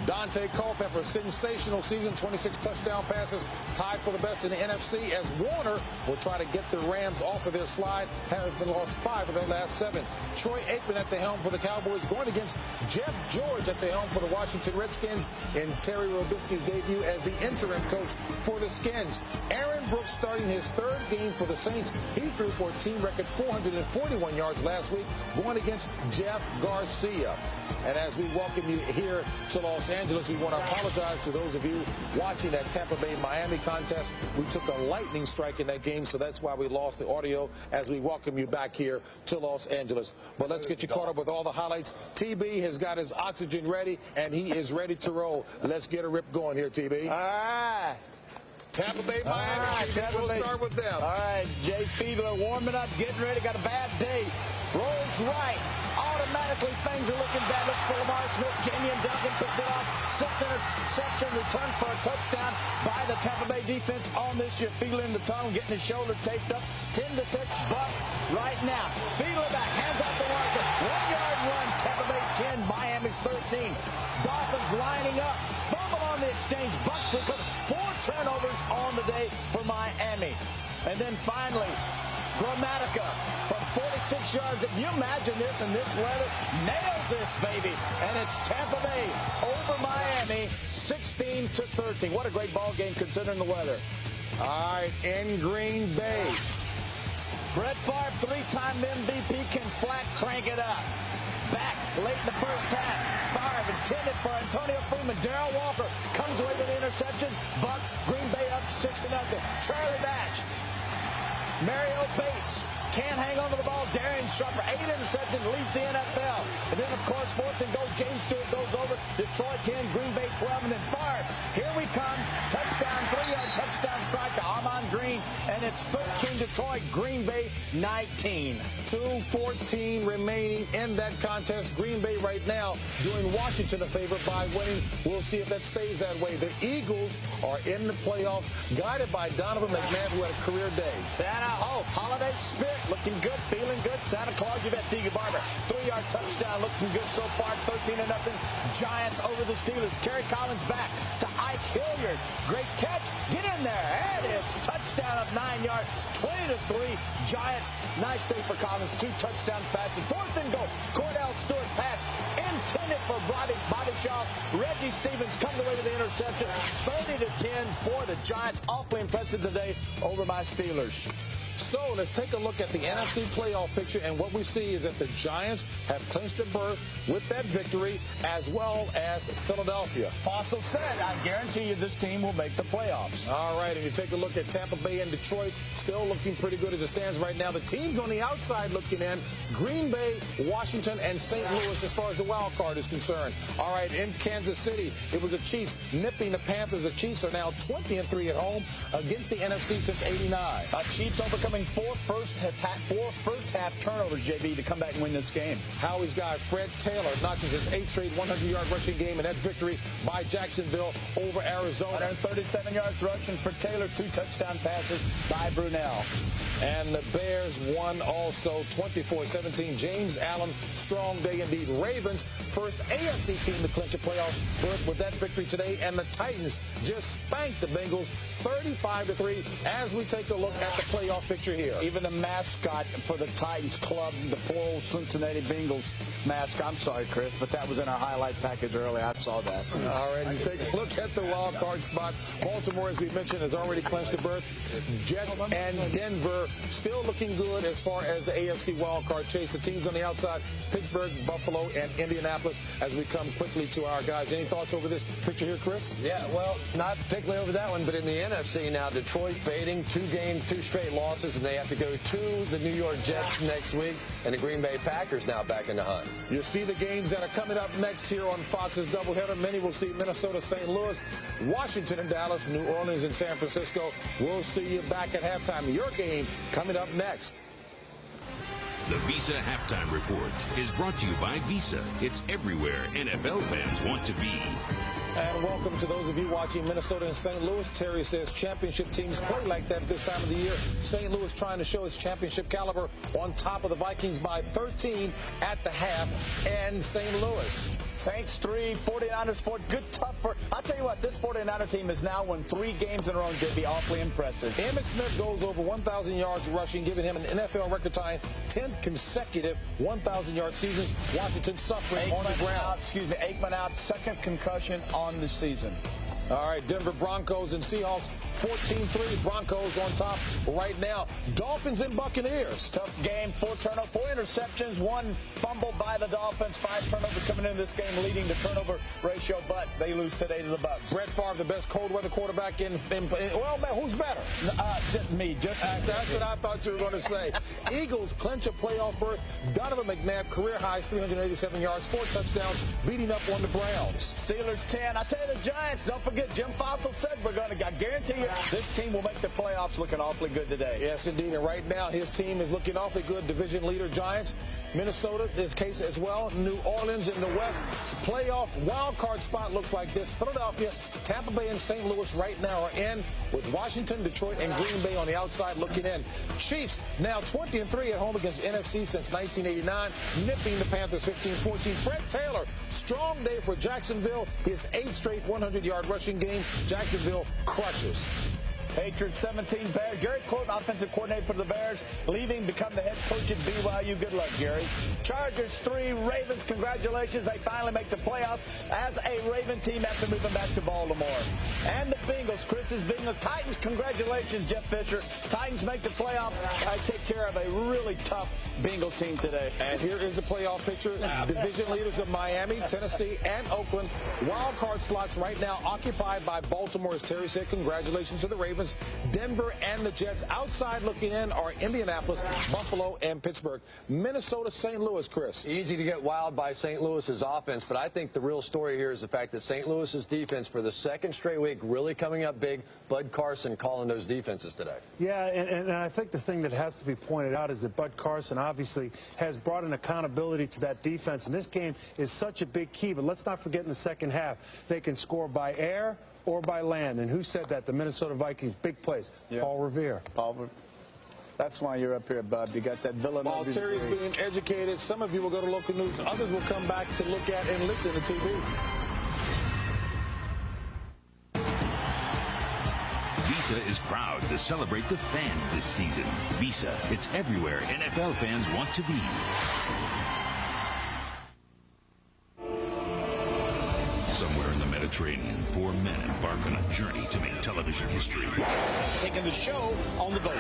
Dante Culpepper, sensational season, 26 touchdown passes, tied for the best in the NFC, as Warner will try to get the Rams off of their slide, having lost 5 of their last 7. Troy Aikman at the helm for the Cowboys, going against Jeff George at the helm for the Washington Redskins in Terry Robisky's debut as the interim coach for the Skins. Aaron Brooks starting his 3rd game for the Saints. He threw for a team record 441 yards last week, going against Jeff Garcia. And as we welcome you here to Los Angeles, we want to apologize to those of you watching that Tampa Bay-Miami contest. We took a lightning strike in that game, so that's why we lost the audio as we welcome you back here to Los Angeles. But let's get you caught up with all the highlights. TB has got his oxygen ready, and he is ready to roll. Let's get a rip going here, TB. All right. Tampa Bay, Miami. We'll start with them. All right, Jay Fiedler warming up, getting ready. Got a bad day. Rolls right. Automatically, things are looking bad. Looks for Lamar Smith. Jamie Duncan picks it off. 6 interception return for a touchdown by the Tampa Bay defense on this year. Fiedler in the tunnel, getting his shoulder taped up. 10-6 Bucks right now. Fiedler back, hands off the Larson. 1-yard run. Tampa Bay 10, Miami 13. Dolphins lining up. Fumble on the exchange. Bucks recover. 4 turnovers on the day for Miami. And then finally, Gramatica from 46 yards. If you imagine this in this weather, nails this baby. And it's Tampa Bay over Miami, 16-13. What a great ball game considering the weather. All right, in Green Bay. Brett Favre, 3-time MVP, can flat crank it up. Back late in the first half. Favre intended for Antonio Freeman. Darrell Walker comes away with the interception. Bucks, Green Bay up 6-0. Charlie Batch. Mario Bates can't hang on to the ball. Darian Sharper, 8 interceptions, leads the NFL. And then, of course, 4th and goal. James Stewart goes over. Detroit 10, Green Bay 12, and then Favre. Here we come. Touchdown, 3-yard touchdown strike to Armand Green. And it's 13 Detroit, Green Bay 19. 2:14 remaining in that contest. Green Bay right now doing Washington a favor by winning. We'll see if that stays that way. The Eagles are in the playoffs, guided by Donovan McNabb, who had a career day. Santa Hope, holiday spirit, looking good, feeling good. Santa Claus, you bet. Diggy Barber, 3-yard touchdown, looking good so far. 13-0. Giants over the Steelers. Kerry Collins back to Ike Hilliard. Great catch. Get in there. There it is. Touchdown of 9 yards. 20-3. Giants. Nice day for Collins. 2 touchdown passes. 4th and goal. Cordell Stewart pass intended for Bobby Shaw. Reggie Stevens comes away with the interception. 30-10 for the Giants. Awfully impressive today over my Steelers. So let's take a look at the NFC playoff picture, and what we see is that the Giants have clinched a berth with that victory, as well as Philadelphia. Fossil said, I guarantee you this team will make the playoffs. All right, and you take a look at Tampa Bay and Detroit, still looking pretty good as it stands right now. The teams on the outside looking in, Green Bay, Washington, and St. Louis as far as the wild card is concerned. All right, in Kansas City, it was the Chiefs nipping the Panthers. The Chiefs are now 20-3 at home against the NFC since '89. Chiefs overcoming 4 first half turnovers, JB, to come back and win this game. Howie's guy, Fred Taylor, notches his 8th straight 100-yard rushing game, and that victory by Jacksonville over Arizona. 137 yards rushing for Taylor, 2 touchdown passes by Brunell. And the Bears won also 24-17. James Allen, strong day indeed. Ravens, first AFC team to clinch a playoff berth with that victory today. And the Titans just spanked the Bengals 35-3 as we take a look at the playoff picture here. Even the mascot for the Titans club, the poor old Cincinnati Bengals mascot. I'm sorry, Chris, but that was in our highlight package earlier. I saw that. All right, and take a look at the wild card spot. Baltimore, as we mentioned, has already clinched a berth. Jets and Denver still looking good as far as the AFC wild card chase. The teams on the outside, Pittsburgh, Buffalo, and Indianapolis, as we come quickly to our guys. Any thoughts over this picture here, Chris? Yeah, well, not particularly over that one, but in the NFC now, Detroit fading, 2 straight losses, and they have to go to the New York Jets next week, and the Green Bay Packers now back in the hunt. You'll see the games that are coming up next here on Fox's doubleheader. Many will see Minnesota, St. Louis, Washington and Dallas, New Orleans and San Francisco. We'll see you back at halftime. Your game coming up next. The Visa Halftime Report is brought to you by Visa. It's everywhere NFL fans want to be. And welcome to those of you watching Minnesota and St. Louis. Terry says championship teams play like that this time of the year. St. Louis trying to show its championship caliber on top of the Vikings by 13 at the half, and St. Louis. Saints 3, 49ers 4. Good, tough for. I'll tell you what, this 49er team has now won 3 games in a row, and JB, awfully impressive. Emmitt Smith goes over 1,000 yards rushing, giving him an NFL record tying 10 consecutive 1,000-yard seasons. Washington suffering on the ground. Aikman out, second concussion on the season. All right, Denver Broncos and Seahawks 14-3. Broncos on top right now. Dolphins and Buccaneers. Tough game. 4 interceptions, 1 fumble by the Dolphins. 5 turnovers coming into this game, leading the turnover ratio, but they lose today to the Bucs. Brett Favre, the best cold weather quarterback well, man, who's better? Me. That's what I thought you were going to say. Eagles clinch a playoff berth. Donovan McNabb, career highs, 387 yards, 4 touchdowns, beating up on the Browns. Steelers 10. I tell you, the Giants, don't forget, Jim Fossil said I guarantee you, this team will make the playoffs looking awfully good today. Yes, indeed. And right now, his team is looking awfully good. Division leader Giants. Minnesota, this case as well. New Orleans in the West. Playoff wild card spot looks like this. Philadelphia, Tampa Bay, and St. Louis right now are in, with Washington, Detroit, and Green Bay on the outside looking in. Chiefs now 20-3 at home against NFC since 1989, nipping the Panthers 15-14. Fred Taylor, strong day for Jacksonville. His 8th straight 100-yard rushing game. Jacksonville crushes. Patriots 17, Bears. Gary Colton, offensive coordinator for the Bears, leaving, become the head coach at BYU. Good luck, Gary. Chargers 3, Ravens, congratulations. They finally make the playoffs as a Raven team after moving back to Baltimore. And the Bengals, Chris's Bengals. Titans, congratulations, Jeff Fisher. Titans make the playoff. I take care of a really tough Bengal team today. And here is the playoff picture. Division leaders of Miami, Tennessee, and Oakland. Wild card slots right now occupied by Baltimore, as Terry said. Congratulations to the Ravens. Denver and the Jets. Outside looking in are Indianapolis, Buffalo, and Pittsburgh. Minnesota, St. Louis, Chris. Easy to get wild by St. Louis's offense, but I think the real story here is the fact that St. Louis's defense, for the 2nd straight week, really coming up big. Bud Carson calling those defenses today. Yeah, and I think the thing that has to be pointed out is that Bud Carson obviously has brought an accountability to that defense, and this game is such a big key. But let's not forget, in the second half, they can score by air or by land. And who said that? The Minnesota Vikings. Big plays. Yeah. Paul Revere. That's why you're up here, Bub. You got that Villanova. While Terry's being educated, some of you will go to local news. Others will come back to look at and listen to TV. Visa is proud to celebrate the fans this season. Visa, it's everywhere NFL fans want to be. Somewhere in the Mediterranean, 4 men embark on a journey to make television history. Taking the show on the boat.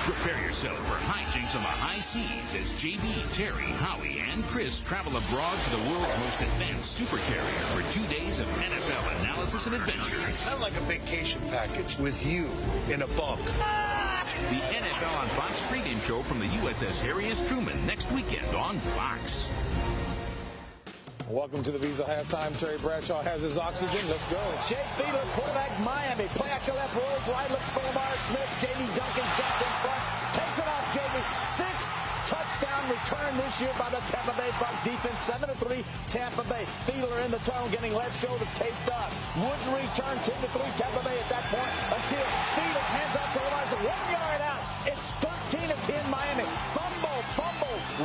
Prepare yourself for hijinks on the high seas as JB, Terry, Howie, and Chris travel abroad to the world's most advanced supercarrier for 2 days of NFL analysis and adventure. Sound like a vacation package with you in a bunk. The NFL on Fox pregame show from the USS Harry S. Truman next weekend on Fox. Welcome to the Visa halftime. Terry Bradshaw has his oxygen. Let's go. Jake Fiedler, quarterback, Miami. Play action left, rolls right, looks for Lamar Smith. J.D. Duncan jumps in front, takes it off, J.D. 6th touchdown return this year by the Tampa Bay Bucs defense. 7-3 Tampa Bay. Fiedler in the tunnel, getting left shoulder taped up. Wouldn't return. 10-3 Tampa Bay at that point until Fiedler hands off to Lamar Smith. 1 yard out. It's 13-10 Miami. Fumble,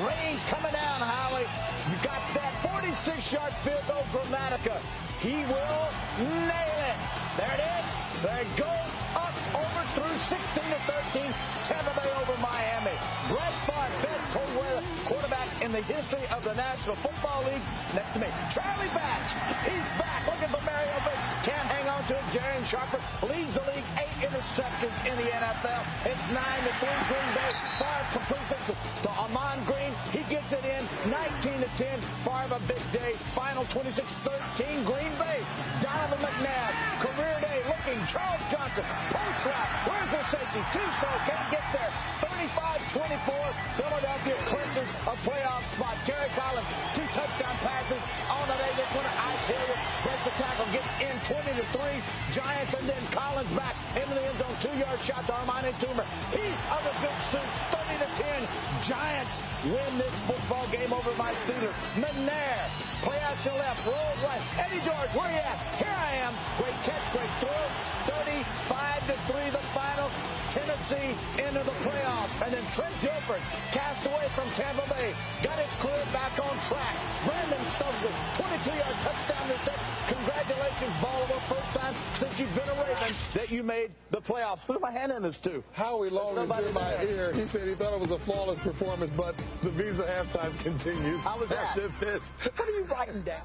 range coming down, Howie. You got that 46-yard field goal, Gramatica. He will nail it. There it is. There it goes. Up, over, through 16-13. Tampa Bay over Miami. Brett Favre, best cold weather quarterback in the history of the National Football League. Next to me, Charlie Batch. He's back. Looking for Mario Vick. Can't hang on to it. Jaron Sharper leads the league. 8 interceptions in the NFL. It's 9-3 Green Bay. Favre completes it to Ahman Green. He gets it in. 19-10. Favre a big day. Final 26-13 Green Bay. Donovan McNabb. Career day looking. Charles Johnson. Post route. Where's the safety? Too slow. Can't get there. 35-24. Philadelphia clinches a playoff spot. Kerry Collins. 2 touchdown passes on the day. This one, Ike Hilliard breaks the tackle. Gets in 20-3. Giants, and then Collins back into the end zone. 2-yard shot to Armani Toomer. Heat of the big suits. 30-10. Giants win this football game over my Steelers. McNair, play action left, rolls right. Eddie George, where you at? Trent Dilford cast away from Tampa Bay. Got his career back on track. Brandon Stokely, 22-yard touchdown reception. Congratulations, Baltimore. First time since you've been a Raven that you made the playoffs. Who am I handing this to? Howie Long is in my ear. He said he thought it was a flawless performance, but the Visa halftime continues. How was that? After this. What are you writing down?